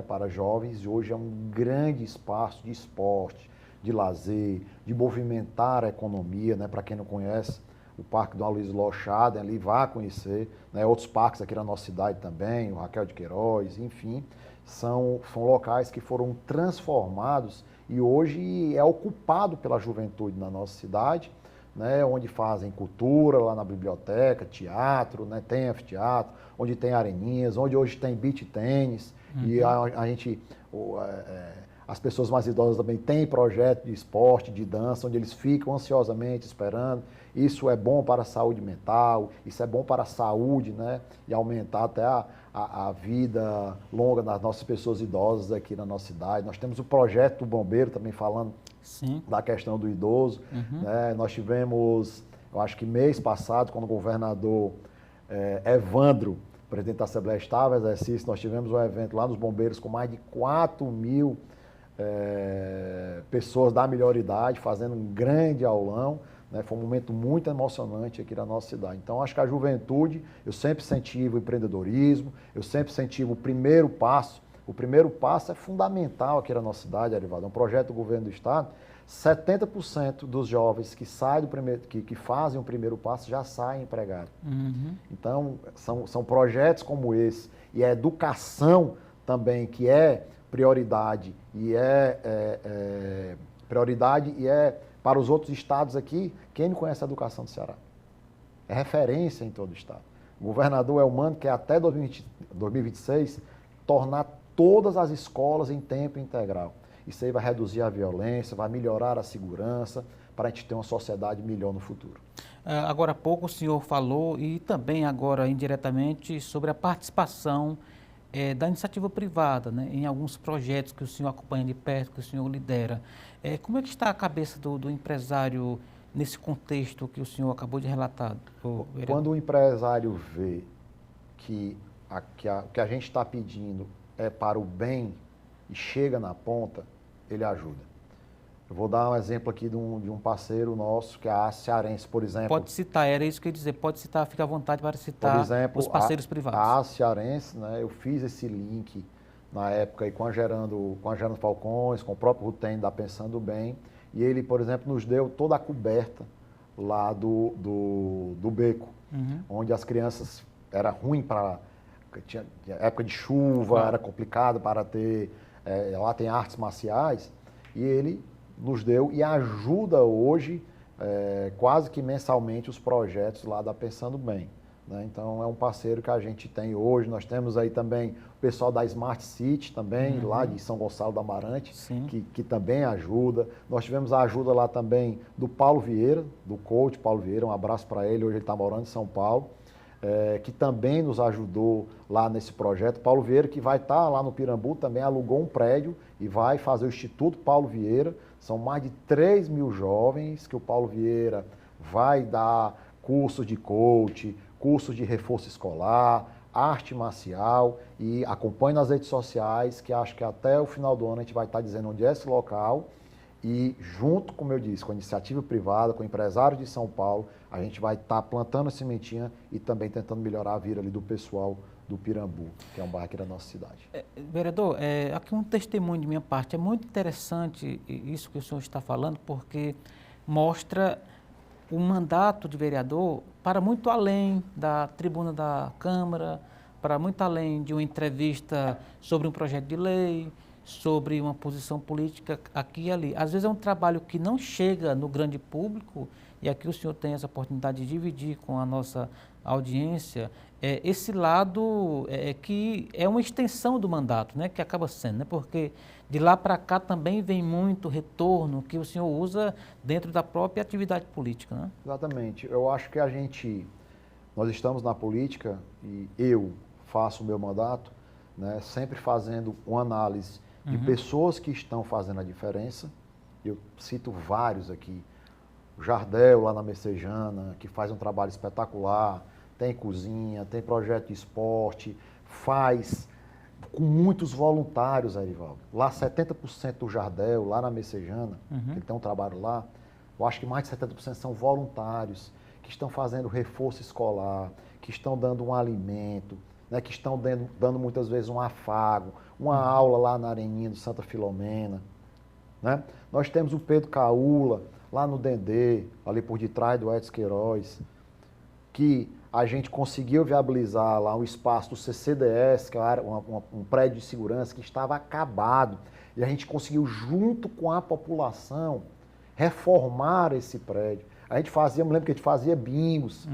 para jovens, e hoje é um grande espaço de esporte, de lazer, de movimentar a economia. Para quem não conhece, o Parque Dom Aloysio Lochade, ali vá conhecer, outros parques aqui na nossa cidade também, o Raquel de Queiroz, enfim, são locais que foram transformados e hoje é ocupado pela juventude na nossa cidade, onde fazem cultura lá na biblioteca, teatro, tem anfiteatro, onde tem areninhas, onde hoje tem beach tênis, e as pessoas mais idosas também têm projeto de esporte, de dança, onde eles ficam ansiosamente esperando. Isso é bom para a saúde mental, isso é bom para a saúde, e aumentar até a vida longa das nossas pessoas idosas aqui na nossa cidade. Nós temos o projeto do bombeiro também falando Sim. da questão do idoso. Né? Nós tivemos, eu acho que mês passado, quando o governador Evandro, presidente da Assembleia, estava em exercício, nós tivemos um evento lá nos bombeiros com mais de 4.000 pessoas da melhor idade, fazendo um grande aulão. Né? Foi um momento muito emocionante aqui na nossa cidade. Então, acho que a juventude, eu sempre incentivo o empreendedorismo, eu sempre incentivo o primeiro passo. O primeiro passo é fundamental aqui na nossa cidade, Arivaldo. É um projeto do governo do estado. 70% dos jovens que saem que fazem o primeiro passo já saem empregados. Então, são projetos como esse. E a educação também, que é prioridade e para os outros estados aqui. Quem não conhece a educação do Ceará? É referência em todo o estado. O governador Elmano quer até 2026 tornar todas as escolas em tempo integral. Isso aí vai reduzir a violência, vai melhorar a segurança, para a gente ter uma sociedade melhor no futuro. Agora há pouco o senhor falou, e também agora indiretamente, sobre a participação da iniciativa privada, né, em alguns projetos que o senhor acompanha de perto, que o senhor lidera. Como é que está a cabeça do empresário nesse contexto que o senhor acabou de relatar? Quando o empresário vê que a gente está pedindo é para o bem e chega na ponta, ele ajuda. Eu vou dar um exemplo aqui de um parceiro nosso, que é a Cearense, por exemplo. Pode citar, era isso que eu ia dizer, pode citar, fica à vontade para citar, por exemplo, os parceiros privados. A Cearense, né, eu fiz esse link na época aí com a Gerando Falcões, com o próprio Ruten da Pensando Bem, e ele, por exemplo, nos deu toda a coberta lá do beco, onde as crianças, era ruim para... Tinha época de chuva, era complicado para ter... lá tem artes marciais, e ele nos deu e ajuda hoje quase que mensalmente os projetos lá da Pensando Bem. Né? Então é um parceiro que a gente tem hoje. Nós temos aí também o pessoal da Smart City também, lá de São Gonçalo do Amarante, que também ajuda. Nós tivemos a ajuda lá também do Paulo Vieira, do coach Paulo Vieira, um abraço para ele, hoje ele está morando em São Paulo. Que também nos ajudou lá nesse projeto. Paulo Vieira, que vai estar lá no Pirambu, também alugou um prédio e vai fazer o Instituto Paulo Vieira. São mais de 3.000 jovens que o Paulo Vieira vai dar cursos de coach, cursos de reforço escolar, arte marcial, e acompanhe nas redes sociais, que acho que até o final do ano a gente vai estar dizendo onde é esse local. E junto, como eu disse, com a iniciativa privada, com empresários de São Paulo, a gente vai estar plantando a sementinha e também tentando melhorar a vida ali do pessoal do Pirambu, que é um bairro aqui da nossa cidade. Vereador, aqui um testemunho de minha parte. É muito interessante isso que o senhor está falando, porque mostra o mandato de vereador para muito além da tribuna da Câmara, para muito além de uma entrevista sobre um projeto de lei, sobre uma posição política aqui e ali. Às vezes é um trabalho que não chega no grande público, e aqui o senhor tem essa oportunidade de dividir com a nossa audiência esse lado que é uma extensão do mandato, né, que acaba sendo, né, porque de lá para cá também vem muito retorno que o senhor usa dentro da própria atividade política. Né? Exatamente. Eu acho que nós estamos na política e eu faço o meu mandato, né, sempre fazendo uma análise de pessoas que estão fazendo a diferença. Eu cito vários aqui. O Jardel, lá na Messejana, que faz um trabalho espetacular, tem cozinha, tem projeto de esporte, faz com muitos voluntários, Arivaldo. Lá 70% do Jardel, lá na Messejana, ele tem um trabalho lá, eu acho que mais de 70% são voluntários, que estão fazendo reforço escolar, que estão dando um alimento, né, que estão dando muitas vezes um afago, uma aula lá na Areninha do Santa Filomena. Né? Nós temos o Pedro Caula, lá no Dendê, ali por detrás do Edson Queiroz, que a gente conseguiu viabilizar lá um espaço do CCDS, que era um prédio de segurança que estava acabado. E a gente conseguiu, junto com a população, reformar esse prédio. A gente fazia, me lembro que a gente fazia bingos,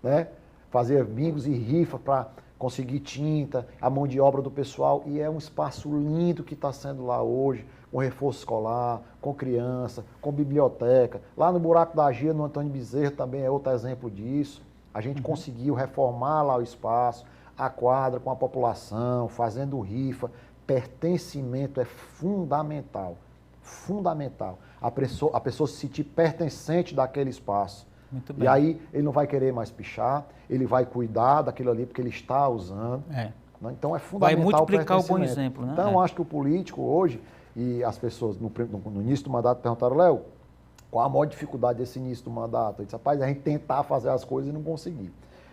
né? Fazia bingos e rifa para conseguir tinta, a mão de obra do pessoal, e é um espaço lindo que está sendo lá hoje, com reforço escolar, com criança, com biblioteca. Lá no Buraco da Gia, no Antônio Bezerra, também é outro exemplo disso. A gente conseguiu reformar lá o espaço, a quadra com a população, fazendo rifa. Pertencimento é fundamental, fundamental. A pessoa se sentir pertencente daquele espaço. Muito bem. E aí ele não vai querer mais pichar, ele vai cuidar daquilo ali porque ele está usando. É. Né? Então é fundamental. Vai multiplicar o bom pertencimento. exemplo, né? Então eu acho que o político hoje, e as pessoas no início do mandato perguntaram, Léo, qual a maior dificuldade desse início do mandato? Eu disse, rapaz, a gente tentar fazer as coisas e não conseguir.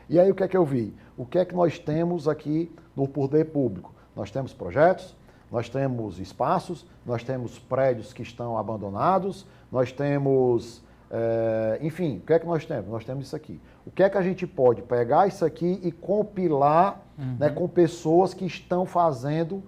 E aí o que é que eu vi? O que é que nós temos aqui no poder público? Nós temos projetos, nós temos espaços, nós temos prédios que estão abandonados, nós temos, enfim, o que é que nós temos? Nós temos isso aqui. O que é que a gente pode pegar isso aqui e compilar né, com pessoas que estão fazendo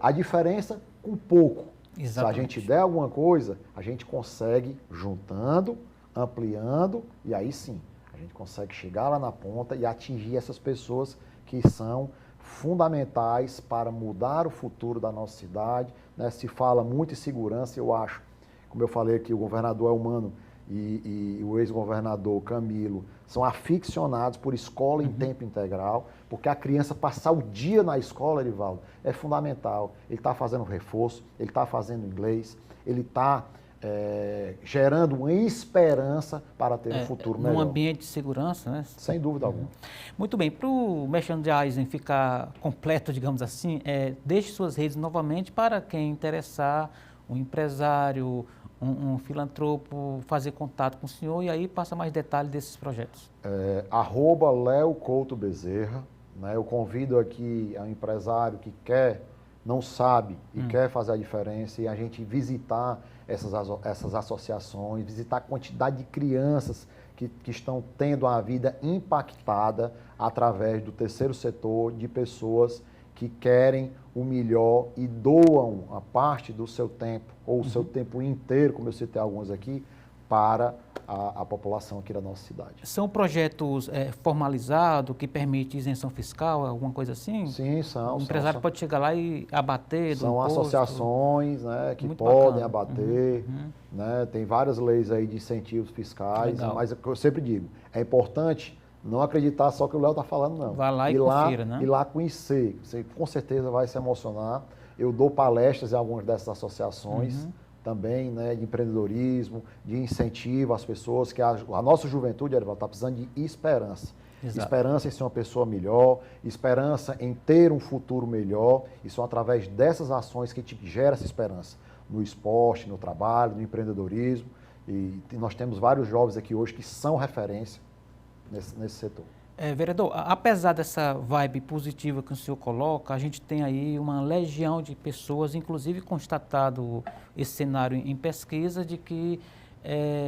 a diferença com pouco? Exatamente. Se a gente der alguma coisa, a gente consegue juntando, ampliando, e aí sim, a gente consegue chegar lá na ponta e atingir essas pessoas que são fundamentais para mudar o futuro da nossa cidade. Né? Se fala muito em segurança, eu acho, como eu falei aqui, o governador Elmano e o ex-governador Camilo são aficionados por escola em tempo integral, porque a criança passar o dia na escola, Erivaldo, é fundamental. Ele está fazendo reforço, ele está fazendo inglês, ele está gerando uma esperança para ter um futuro melhor. Num ambiente de segurança, né? Sem dúvida alguma. Muito bem, para o merchandising ficar completo, digamos assim, deixe suas redes novamente para quem interessar, um empresário, um filantropo, fazer contato com o senhor e aí passa mais detalhes desses projetos. Léo Couto Bezerra, né? Eu convido aqui a um empresário que não sabe e quer fazer a diferença e a gente visitar essas associações, visitar a quantidade de crianças que estão tendo a vida impactada através do terceiro setor, de pessoas que querem o melhor e doam a parte do seu tempo, ou o seu tempo inteiro, como eu citei alguns aqui, para a população aqui da nossa cidade. São projetos formalizados que permitem isenção fiscal, alguma coisa assim? Sim, são. O empresário pode chegar lá e abater do imposto? São associações, né, que Muito podem bacana. abater. Né, tem várias leis aí de incentivos fiscais, Legal. mas eu sempre digo, é importante não acreditar só que o Léo está falando, não. Vai lá e confira, né? Ir lá conhecer. Você com certeza vai se emocionar. Eu dou palestras em algumas dessas associações também, né, de empreendedorismo, de incentivo às pessoas, que a nossa juventude, Erivaldo, está precisando de esperança. Exato. Esperança em ser uma pessoa melhor, esperança em ter um futuro melhor, e são através dessas ações que te gera essa esperança, no esporte, no trabalho, no empreendedorismo, e nós temos vários jovens aqui hoje que são referência nesse setor. Vereador, apesar dessa vibe positiva que o senhor coloca, a gente tem aí uma legião de pessoas, inclusive constatado esse cenário em pesquisa, de que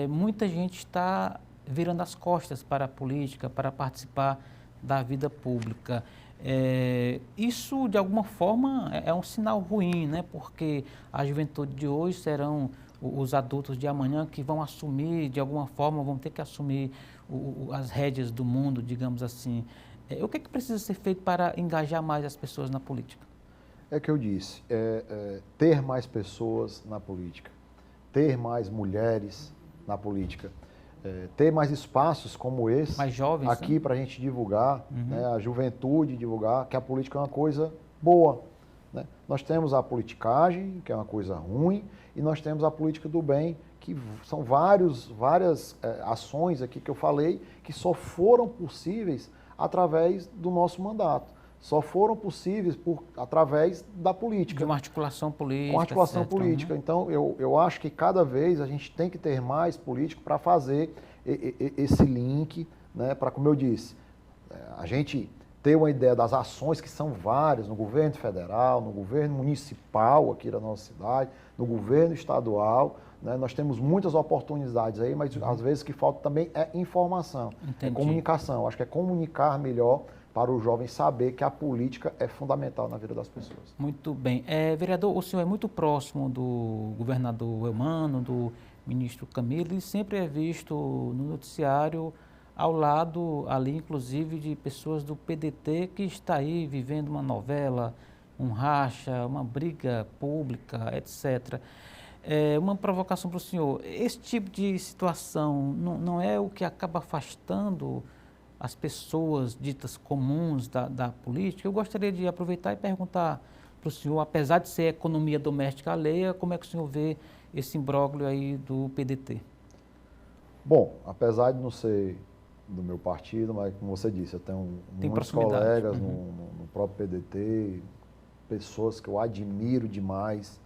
muita gente está virando as costas para a política, para participar da vida pública. Isso, de alguma forma, é um sinal ruim, né? Porque a juventude de hoje serão os adultos de amanhã que vão assumir, de alguma forma, vão ter que assumir as rédeas do mundo, digamos assim. O que precisa ser feito para engajar mais as pessoas na política? É o que eu disse, ter mais pessoas na política, ter mais mulheres na política, ter mais espaços como esse, mais jovens, aqui, né, para a gente divulgar, né, a juventude divulgar que a política é uma coisa boa. Né? Nós temos a politicagem, que é uma coisa ruim, e nós temos a política do bem, que são várias ações aqui que eu falei, que só foram possíveis através do nosso mandato. Só foram possíveis através da política. De uma articulação política. Com articulação política. Então, eu acho que cada vez a gente tem que ter mais político para fazer esse link, né, para, como eu disse, a gente ter uma ideia das ações que são várias no governo federal, no governo municipal aqui da nossa cidade, no governo estadual, né? Nós temos muitas oportunidades aí, mas às vezes o que falta também é informação, é comunicação. Acho que é comunicar melhor para o jovem saber que a política é fundamental na vida das pessoas. Muito bem. Vereador, o senhor é muito próximo do governador Elmano, do ministro Camilo, e sempre é visto no noticiário ao lado ali, inclusive, de pessoas do PDT que está aí vivendo uma novela, um racha, uma briga pública, etc. Uma provocação para o senhor. Esse tipo de situação não é o que acaba afastando as pessoas ditas comuns da política, eu gostaria de aproveitar e perguntar para o senhor, apesar de ser economia doméstica alheia, como é que o senhor vê esse imbróglio aí do PDT? Bom, apesar de não ser do meu partido, mas como você disse, eu tenho muitos colegas no próprio PDT, pessoas que eu admiro demais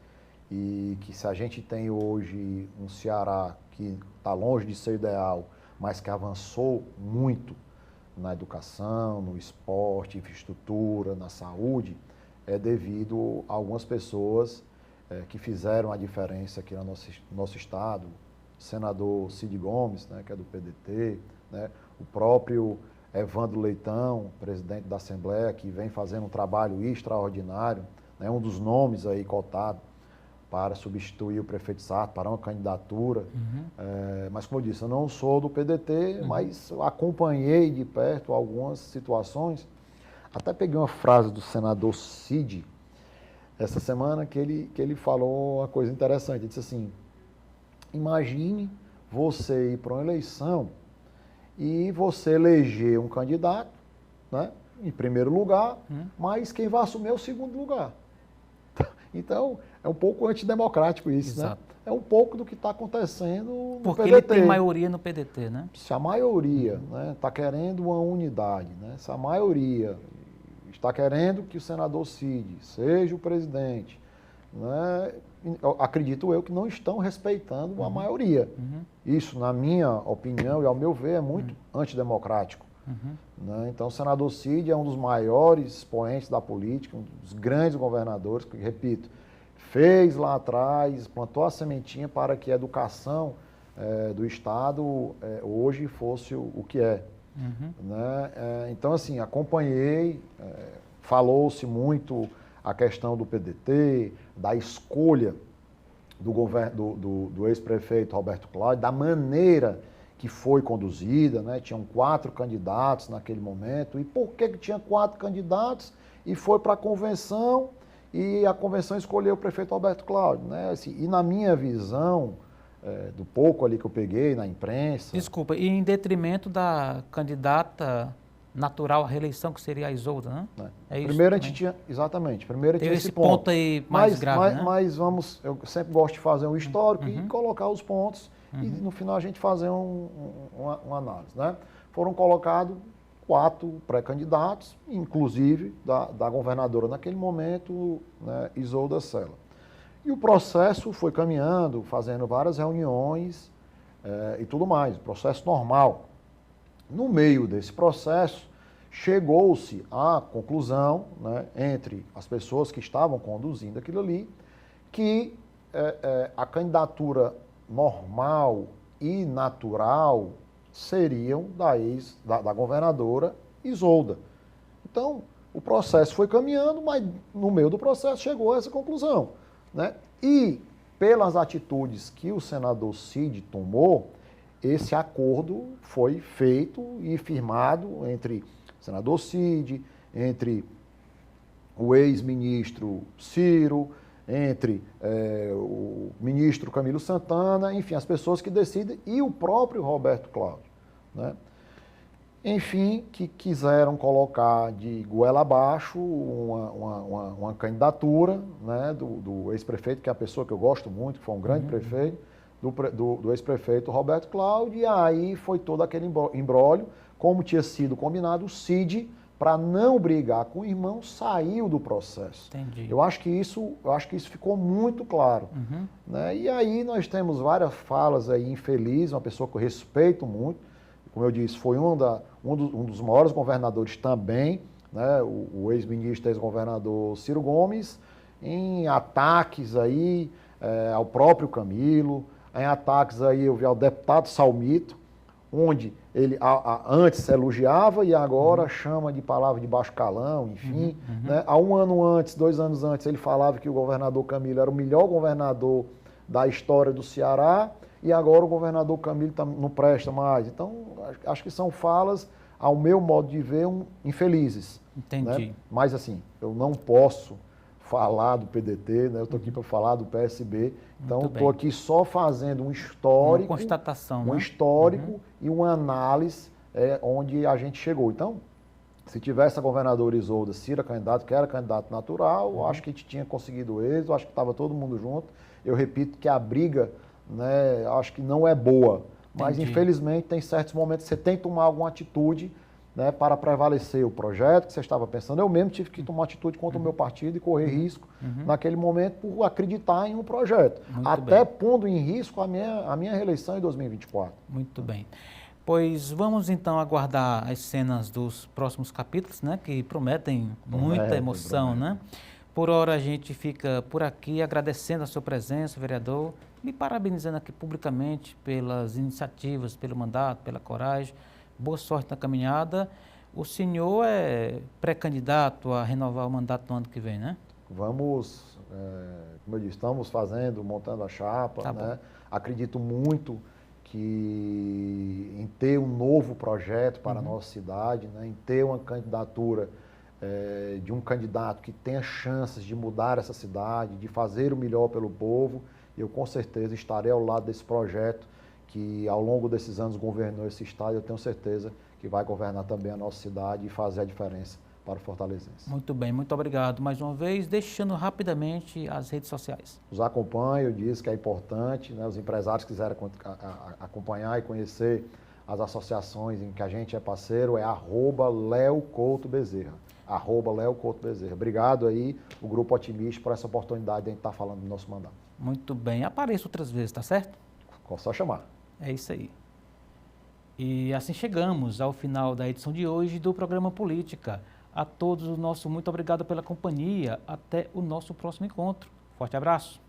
e que se a gente tem hoje um Ceará que está longe de ser ideal, mas que avançou muito na educação, no esporte, infraestrutura, na saúde, é devido a algumas pessoas que fizeram a diferença aqui no nosso estado. O senador Cid Gomes, né, que é do PDT, né, o próprio Evandro Leitão, presidente da Assembleia, que vem fazendo um trabalho extraordinário, né, um dos nomes aí cotado para substituir o prefeito Sarto, para uma candidatura. Mas, como eu disse, eu não sou do PDT, mas acompanhei de perto algumas situações. Até peguei uma frase do senador Cid, essa semana, que ele falou uma coisa interessante. Ele disse assim: imagine você ir para uma eleição e você eleger um candidato, né, em primeiro lugar, mas quem vai assumir é o segundo lugar. Então, é um pouco antidemocrático isso, né? É um pouco do que está acontecendo no Porque PDT. Porque ele tem maioria no PDT, né? Se a maioria está querendo uma unidade, né? Se a maioria está querendo que o senador Cid seja o presidente, né? Acredito eu que não estão respeitando a maioria. Isso, na minha opinião e ao meu ver, é muito antidemocrático. Né? Então, o senador Cid é um dos maiores expoentes da política, um dos grandes governadores, que, repito, fez lá atrás, plantou a sementinha para que a educação do Estado hoje fosse o que é. Né? Então, assim, acompanhei, falou-se muito a questão do PDT, da escolha do ex-prefeito Roberto Cláudio, da maneira que foi conduzida, né? Tinham 4 candidatos naquele momento. E por que tinha 4 candidatos? E foi para a convenção, e a convenção escolheu o prefeito Roberto Cláudio, né? Assim, e na minha visão, do pouco ali que eu peguei na imprensa... Desculpa, e em detrimento da candidata natural à reeleição, que seria a Isolda, né? É isso primeiro também. A gente tinha, exatamente, primeiro tinha esse ponto aí mais grave, né? Mas vamos, eu sempre gosto de fazer um histórico e colocar os pontos e no final a gente fazer uma análise, né? Foram colocados 4 pré-candidatos, inclusive da governadora naquele momento, né, Isolda Sela. E o processo foi caminhando, fazendo várias reuniões e tudo mais, processo normal. No meio desse processo, chegou-se à conclusão, né, entre as pessoas que estavam conduzindo aquilo ali, que a candidatura normal e natural seriam da governadora Isolda. Então, o processo foi caminhando, mas no meio do processo chegou a essa conclusão, né? E, pelas atitudes que o senador Cid tomou, esse acordo foi feito e firmado entre o senador Cid, entre o ex-ministro Ciro, entre o ministro Camilo Santana, enfim, as pessoas que decidem, e o próprio Roberto Cláudio, né? Enfim, que quiseram colocar de goela abaixo uma candidatura, né, do ex-prefeito, que é a pessoa que eu gosto muito, que foi um grande prefeito, do ex-prefeito Roberto Cláudio, e aí foi todo aquele imbróglio, como tinha sido combinado, o Cid, para não brigar com o irmão, saiu do processo. Entendi. Eu acho que isso ficou muito claro. Né? E aí nós temos várias falas aí infelizes, uma pessoa que eu respeito muito, como eu disse, foi um dos maiores governadores também, né? O ex-ministro, ex-governador Ciro Gomes, em ataques aí ao próprio Camilo, em ataques aí eu vi ao deputado Salmito, onde ele antes elogiava e agora chama de palavra de baixo calão, enfim. Né? Há 1 ano antes, 2 anos antes, ele falava que o governador Camilo era o melhor governador da história do Ceará e agora o governador Camilo não presta mais. Então, acho que são falas, ao meu modo de ver, infelizes. Entendi. Né? Mas, assim, eu não posso falar do PDT, né? Eu estou aqui para falar do PSB, então estou aqui só fazendo um histórico, uma constatação, um histórico e uma análise é onde a gente chegou. Então, se tivesse a governadora Isolda Cira candidato, que era candidato natural, acho que a gente tinha conseguido êxito, acho que estava todo mundo junto. Eu repito que a briga, né, acho que não é boa, mas Entendi. infelizmente tem certos momentos que você tem que tomar alguma atitude, né, para prevalecer o projeto que você estava pensando. Eu mesmo tive que tomar atitude contra o meu partido e correr risco naquele momento por acreditar em um projeto, Muito até bem. pondo em risco a minha reeleição em 2024. Muito bem. Pois vamos então aguardar as cenas dos próximos capítulos, né, que prometem muita emoção, né? Por hora a gente fica por aqui agradecendo a sua presença, vereador, e parabenizando aqui publicamente pelas iniciativas, pelo mandato, pela coragem. Boa sorte na caminhada. O senhor é pré-candidato a renovar o mandato no ano que vem, né? Vamos, como eu disse, estamos montando a chapa, Tá né? bom. Acredito muito em ter um novo projeto para a nossa cidade, né? Em ter uma candidatura de um candidato que tenha chances de mudar essa cidade, de fazer o melhor pelo povo. Eu com certeza estarei ao lado desse projeto que ao longo desses anos governou esse estado. Eu tenho certeza que vai governar também a nossa cidade e fazer a diferença para o fortalezense. Muito bem, muito obrigado mais uma vez, deixando rapidamente as redes sociais. Nos acompanha, eu disse que é importante, né? Os empresários que quiserem acompanhar e conhecer as associações em que a gente é parceiro, é @LeoCoutoBezerra. @LeoCoutoBezerra. Obrigado aí, o Grupo Otimista, por essa oportunidade de a gente estar falando do nosso mandato. Muito bem, apareça outras vezes, tá certo? Só chamar. É isso aí. E assim chegamos ao final da edição de hoje do programa Política. A todos o nosso muito obrigado pela companhia. Até o nosso próximo encontro. Forte abraço.